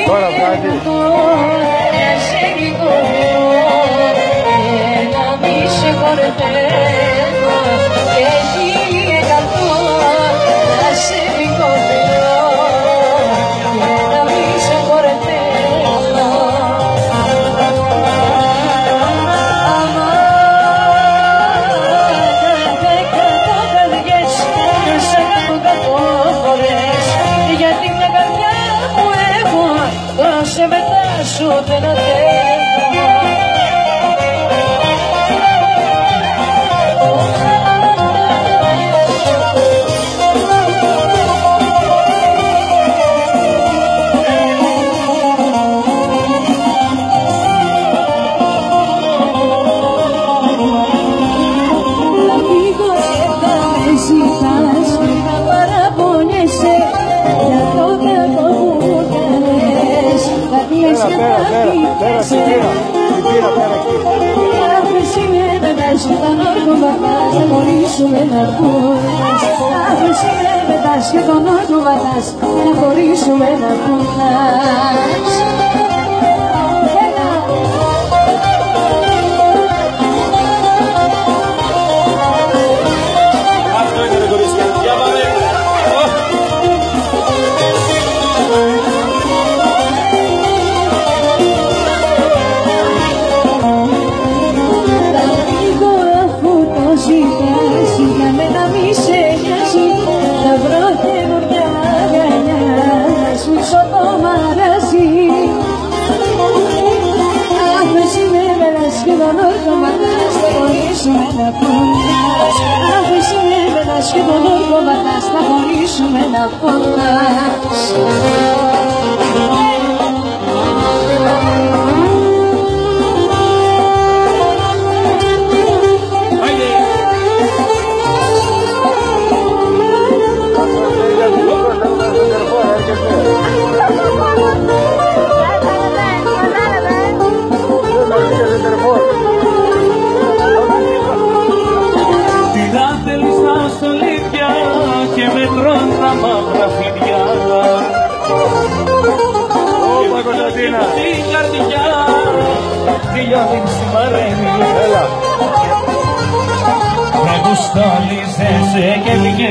Τώρα κάτι. Σε μετάσω δεν αντέχω. Να φύγω και θα με ζητάς, μην θα παραπονιέσαι για το κακό που κάνες. Πέρα, τον όρκο βατάς, να χωρίσουμε να πούνας. Άφησε με πετάς και τον όρκο βατάς, να χωρίσουμε να πούνας. Αυτό είναι ρε κορίτσια, για πάμε. Για μένα μη σε νοιάζει, θα βρω καινούρια αγκαλιά, να σφίξω το μαράζι. Αχ, εσύ με βελάς και τον όρκο βατάς, θα χωρίσουμε να πονάς. Αχ, εσύ με βελάς και τον όρκο βατάς, θα χωρίσουμε να πονάς. Και με τρώνε τα μαύρα φίδια και την καρδιά φιλιά δεν συμμαραίνει. Με γουστάλιζεσαι και